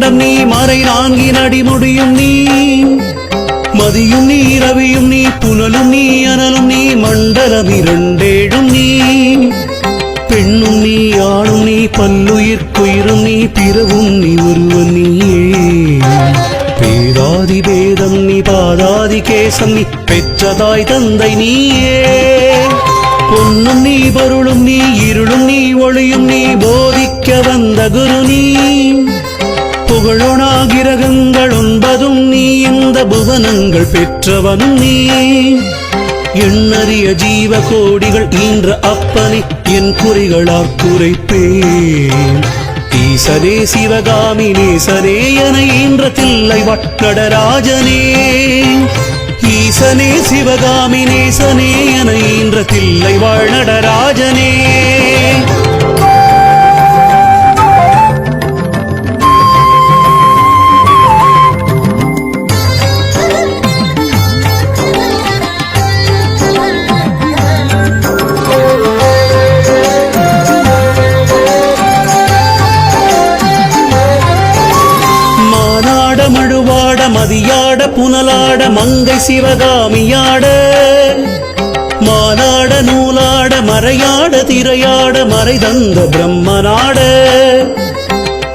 அண்டம் நீ மறை நான்கின் அடிமுடியும் நீ மதியும் நீ ரவியும் நீ புனலும் நீ அனலும் நீ மண்டலம் இரண்டேழும் நீ பெண்ணும் நீ ஆணும் நீ பல்லுயிர்க்குயிரும் நீ பிறவும் நீ ஒருவன் நீயே பேதாதி பேதம் நீ பாதாதி கேசம் நீ பெற்றதாய் தந்தை நீயே பொன்னும் நீ பொருளும் நீ இருளும் நீ ஒளியும் நீ போதிக்க வந்த குரு நீ புகழொணா கிரகங்கள் 9 நீ இந்த புவனங்கள் பெற்றவனும் நீ எண்ணறிய ஜீவ கோடிகள் ஈன்ற அப்பனை என் குறிகளாற் குறைப்பேன் ஈசனே சிவகாமி நேசனே என ஈன்ற தில்லை வட்டடராஜனே ஈசனே சிவகாமி நேசனே என ஈன்ற தில்லை வாழ்நடராஜனே மதியாட புனலாட மங்கை சிவகாமியாட மானாட நூலாட மறையாட திரையாட மறை தந்த பிரம்மனாட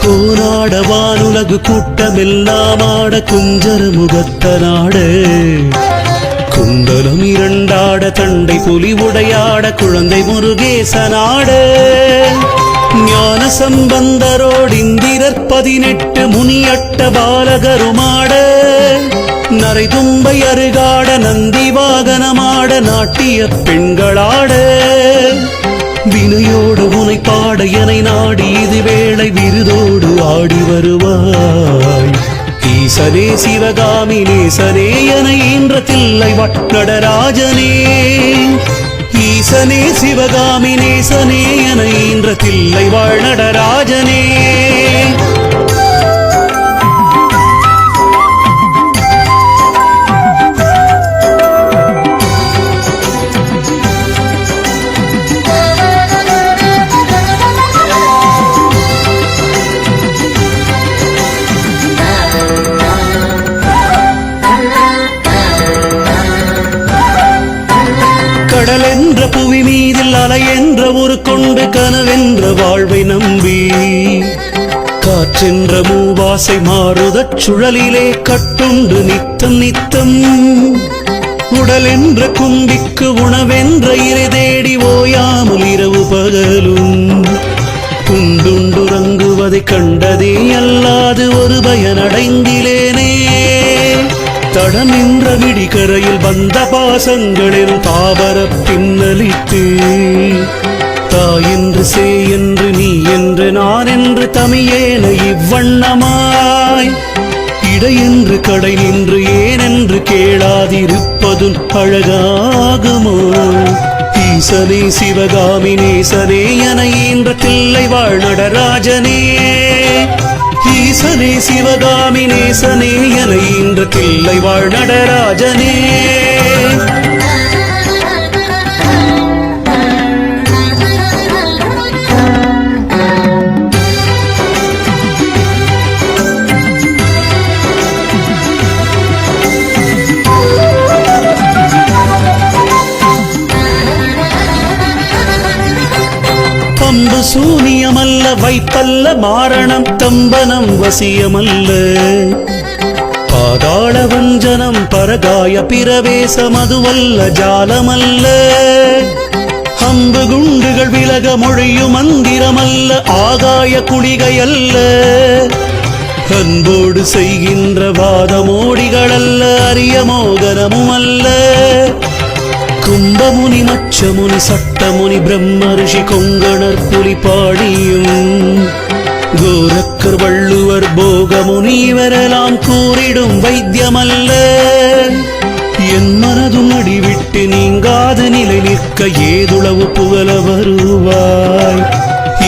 கோனாட வானுலகு கூட்டமெல்லாமாட குஞ்சர முகத்தனாட குண்டலம் இரண்டாட தண்டை புலி உடையாட குழந்தை முருகேசனாட ஞான சம்பந்தரோடு இந்திரர் 18 முனியட்ட பாலகருமாட நரை தும்பை அருகாட நந்தி வாகனமாட நாட்டிய பெண்களாட வினையோடு உனை பாட எனை நாடி இது வேளை விருதோடு ஆடி வருவாய் ஈசனே சிவகாமி நேசனே என ஈன்ற தில்லை வட்டடராஜனே ஈசனே சிவகாமி நேசனே என ஈன்ற தில்லை வாழ்நடராஜனே கடலென்ற புவி மீதில் அலை என்ற ஒரு கொண்டு கனவென்ற வாழ்வை நம்பி காற்றென்ற மூவாசை மாறுதற் சுழலிலே கட்டுண்டு நித்தம் நித்தம் உடல் என்ற கும்பிக்கு உணவென்ற இறை தேடி ஓயாமல் இரவு பகலும் உண்டுண்டுறங்குவதை கண்டதே அல்லாது ஒரு பயனடைந்திலேனே தடம் என்ற விடிகரையில் வந்த பாசங்களில் தாவர பின்னலிட்டு தாயென்று சே என்று நீ என்று நான் என்று தமியேன இவ்வண்ணமாய் இடையென்று கடை நின்று ஏனென்று கேளாதிருப்பதும் அழகாகுமோ ஈசனே சிவகாமி நேசனே என ஈன்ற தில்லை வாழ்நடராஜனே ஈசனே சிவகாமி நேசனே என ஈன்ற தில்லை வாழ்நடராஜனே பம்பு சூனியமல்ல வைப்பல்ல மாரணம் தம்பனம் வசியமல்ல பாதாள வஞ்சனம் பரகாய பிரவேச மதுவல்ல ஜாலமல்ல அம்பு குண்டுகள் விலக மொழியும் மந்திரமல்ல ஆகாய குளிகையல்ல அன்போடு செய்கின்ற வாதமோடிகளல்ல அரிய மோகனமும் அல்ல கும்பமுனி மச்சமுனி சட்டமுனி பிரம்ம ரிஷி கொங்கணர் புலிபாடியும் கோரக்கர் வள்ளுவர் போகமுனி இவரெல்லாம் கூறிடும் வைத்தியமல்ல என் மனதும் அடிவிட்டு நீங்காது நிலை நிற்க ஏதுளவு புகழ வருவாய்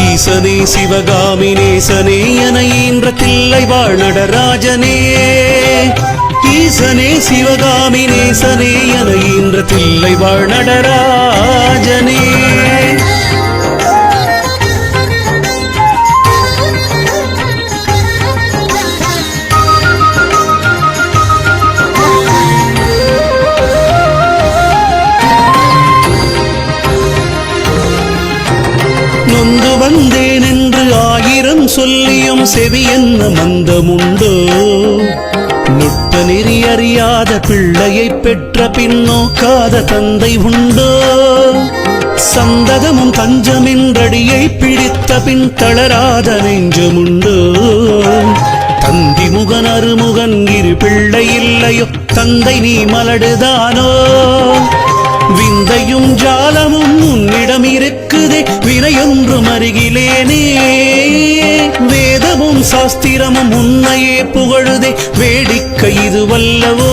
ஈசனே சிவகாமி நேசனே என ஈன்ற தில்லை வாழ்நடராஜனே ஈசனே சிவகாமி நேசனே என ஈன்ற தில்லை வாழ்நடராஜனே சொல்லும் செவி என்ன மந்தமுண்டோ நுட்ப நெறி அறியாத பிள்ளையை பெற்ற பின்னோக்காத தந்தை உண்டோ சந்ததமும் தஞ்சமென்றடியை பிடித்த பின் தளராத நெஞ்சமுண்டோ தந்தி முகன் அருமுகன் இரு பிள்ளை இல்லையோ தந்தை நீ மலடுதானோ விந்தையும் ஜாலமும் உன்னிடம் இருக்குதே வினையொன்றும் அருகிலேனே வேதமும் சாஸ்திரமும் உன்னையே புகழுதே வேடிக்கை இது வல்லவோ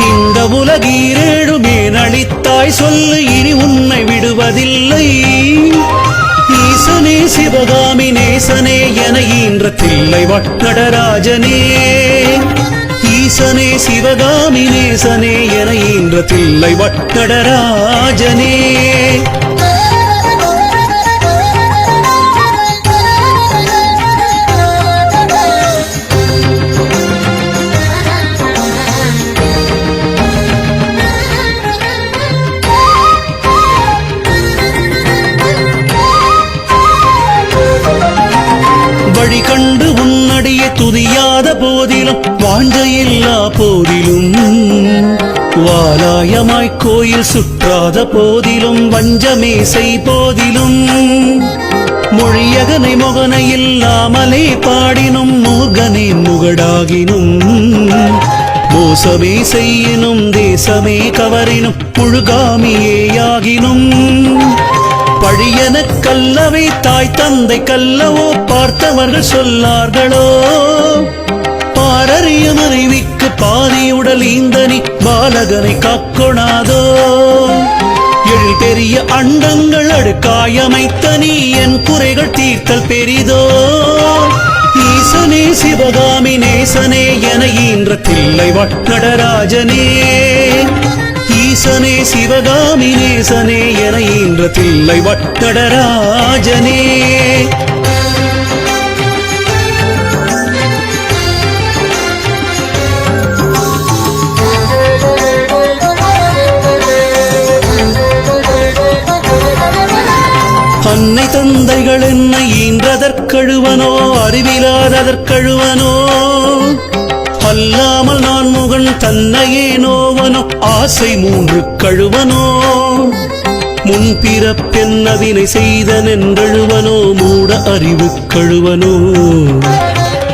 இந்த உலகீரேழுமே நளித்தாய் சொல்லு இனி உன்னை விடுவதில்லை ஈசனே சிவகாமி நேசனே என ஈன்ற தில்லை வட்டடராஜனே ஈசனே சிவகாமி நேசனே என ஈன்ற தில்லை வட்டடராஜனே வழி கண்டு உன்னடியே துதியாத போதிலும் வாஞ்சையில்லா போதிலும் வாலாயமாய் கோயில் சுற்றாத போதிலும் வஞ்சமே செய் போதிலும் மொழியகனை முகனை இல்லாமலே பாடினும் மூகனே முகடாகினும் மோசமே செய்யினும் தேசமே கவரினும் முழுகாமியேயாகினும் பழியன கல்லவை தாய் தந்தை கல்லவோ பார்த்தவர்கள் சொல்லார்களோ பாரறிய மனைவிக்கு பாதியுடல் ஈந்தனி பாலகனை காக்கொணாதோ எழு பெரிய அண்டங்கள் அடுக்காயமைத்த நீ என் குறைகள் தீர்த்தல் பெரிதோ ஈசனே சிவகாமி நேசனே என ஈன்ற தில்லை வட்டடராஜனே ஈசனே சிவகாமி நேசனே என ஈன்ற தில்லை வட்டடராஜனே அன்னை தந்தைகள் என்னை ஈன்றதற்கழுவனோ அறிவிலாததற்கழுவனோ அல்லாமல் நான் முகன் தன்னையே நோவனோ ஆசை மூன்று கழுவனோ முன்பிறப்பென்ன வினை செய்தனென்றழுவனோ மூட அறிவு கழுவனோ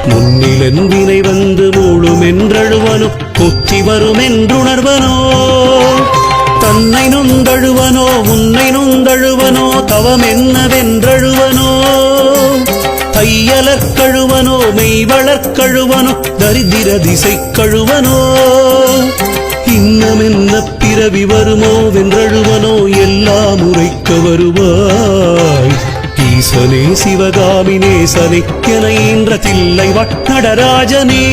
முன்னிலன் வினை வந்து மூழுமென்றழுவனோ கொத்தி வருமென்றுணர்வனோ தன்னை நொந்தழுவனோ உன்னை நொந்தழுவனோ தவம் என்னவென்றழுவனோ தையலற்கழுவனோ மெய்வளற்கழுவனோ தரிதிர திசை கழுவனோ இன்னமென்ன பிறவி வருமோ வென்றழுவனோ எல்லாம் உரைக்க வருவாய் ஈசனே சிவகாமி நேசனே என ஈன்ற தில்லை வட்டடராஜனே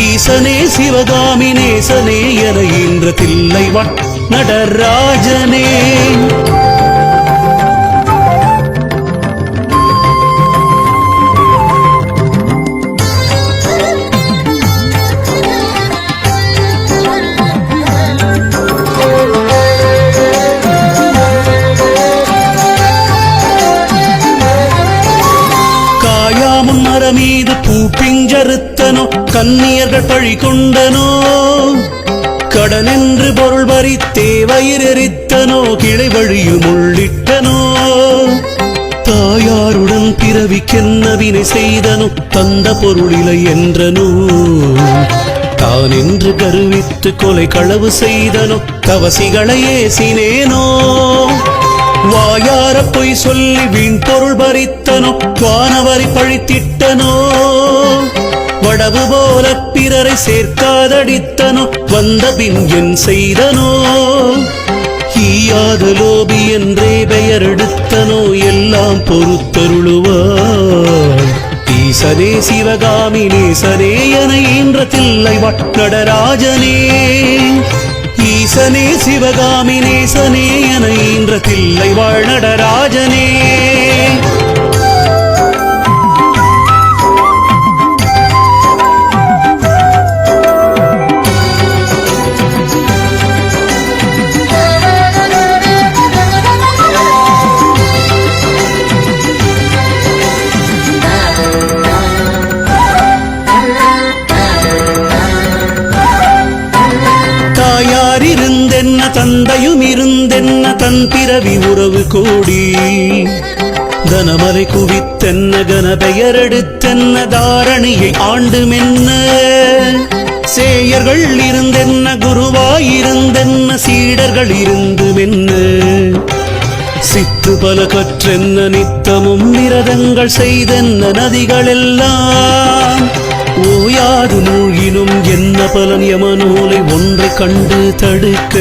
ஈசனே சிவகாமி நேசனே என ஈன்ற தில்லை வட்டடராஜனே மீது பூ பிஞ்சறுத்தனோ கன்னியர்கள் பழி கொண்டனோ கடனென்று பொருள் பறித்தே வயிறெரித்தனோ கிளை வழியும் உள்ளிட்டனோ தாயாருடன் பிறவிக்கென்ன வினை செய்தனோ தந்த பொருளிலை என்றனோ தான் என்று கருவித்து கொலை களவு செய்தனோ தவசிகளை ஏசினேனோ வாயார பொய் சொல்லி வீண் பொருள் பறித்தனோ வானவரை பழித்திட்டனோ வடவு போல பிறரை சேர்க்காதடித்தனோ வந்த பின் என் செய்தனோ ஈயாத லோபி என்றே பெயர் எடுத்தனோ எல்லாம் பொறுத்தருளுவாய் ஈசனே சிவகாமி நேசனே என ஈன்ற தில்லை வட்டடராஜனே ஈசனே சிவகாமி நேசனே என ஈன்ற தில்லை வாழ்நடராஜனே தன் பிறவி உறவு கோடி தனமலை குவித்தென்ன கனபெயரெடுத்தென்ன தாரணியை ஆண்டு மென்ன சேயர்கள் இருந்தென்ன குருவாயிருந்தென்ன சீடர்கள் இருந்து மென்ன சித்து பல கற்றென்ன நித்தமும் நிரதங்கள் செய்தென்ன நதிகளெல்லாம் ஓயாது மூழ்கினும் என்ன பலன் யமனோலை ஒன்றை கண்டு தடுக்க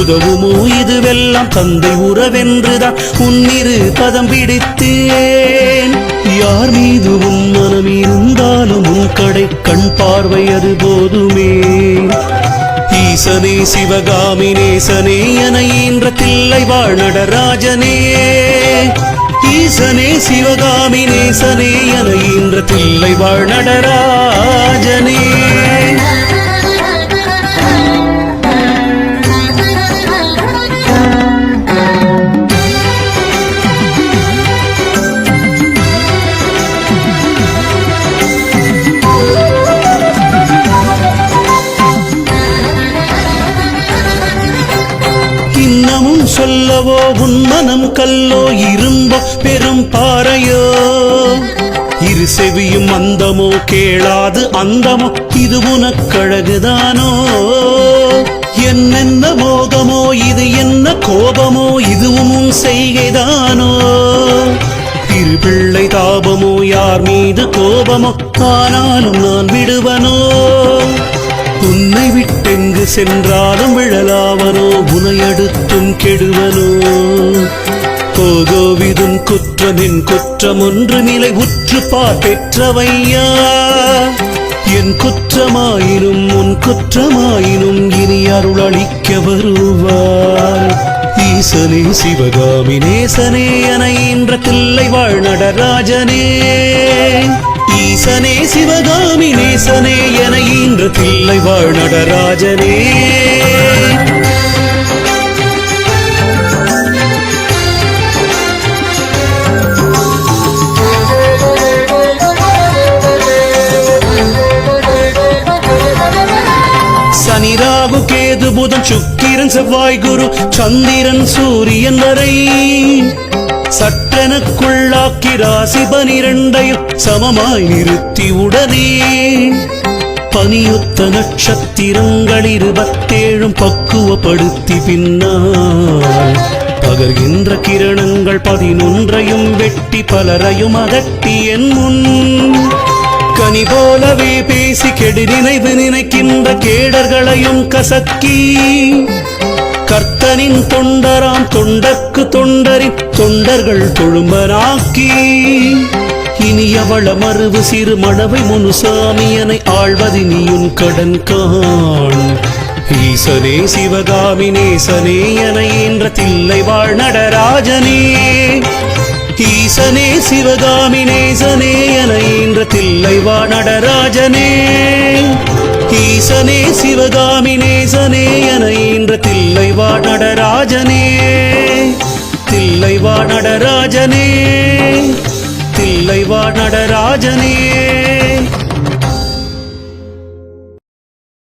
உதவுமோ இதுவெல்லாம் தந்தை உறவென்றுதான் உன்னிரு பதம் பிடித்தேன் யார் மீது உன் மனம் இருந்தாலும் உன் கடை கண் பார்வை அது போதுமே ஈசனே சிவகாமி நேசனே என ஈன்ற தில்லை வாழ் நடராஜனே ஈசனே சிவகாமி நேசனே என ஈன்ற தில்லை வாழ் நடராஜனே இன்னமும் சொல்லவோ உன் மனம் கல்லோ இரும்போ பெரும் பாறையோ இரு செவியும் அந்தமோ கேளாது அந்தமோ இது உனக்கழகுதானோ என்னென்ன மோகமோ இது என்ன கோபமோ இதுவும் உன் செய்கைதானோ இரு பிள்ளை தாபமோ யார் மீது கோபமோ ஆனாலும் நான் விடுவனோ உன்னை விட்டெங்கு சென்றாலும் விழலாவனோ உனையடுத்தும் கெடுவனோ கோகோவிதுன் குற்றமின் குற்றம் ஒன்று நிலை உற்று பெற்றவையா என் குற்றமாயினும் உன் குற்றமாயினும் இனி அருள் அளிக்க வருவார் ஈசனே சிவகாமி நேசனே என ஈன்ற தில்லை வாழ் நடராஜனே ஈசனே சிவகாமி நேசனே என ஈன்ற தில்லை வாழ் நடராஜனே சனி ராகு கேது புதன் சுக்கிரன் செவ்வாய் குரு சந்திரன் சூரியன் வரை சற்றெனக்குள்ளாக்கி ராசி 12ஐயும் சமமாய் நிறுத்தி உடனே பனியொத்த நட்சத்திரங்கள் 27 பக்குவப்படுத்தி பின்னால் பகர்கின்ற கிரணங்கள் 11ஐயும் வெட்டி பலரையும் அகட்டி என் முன் கனி போலவே பேசி கெடு நினைவு நினைக்கின்ற கேடர்களையும் கசக்கி கர்த்தனின் தொண்டராம் தொண்டர்க்கு தொண்டரின் தொண்டர்கள் தொழும்பராக்கி இனியவள மறுவு சிறு மணவை முனுசாமியனை ஆழ்வது நீயுன் கடன் காண் ஈசனே சிவகாமி நேசனே என ஈன்ற தில்லை வாழ் நடராஜனே ஈசனே சிவகாமி நேசனே என ஈன்ற தில்லை வாழ் நடராஜனே ஈசனே சிவகாமி நேசனே என ஈன்ற தில்லை வாழ் நடராஜனே தில்லை வாழ் நடராஜனே தில்லை வாழ் நடராஜனே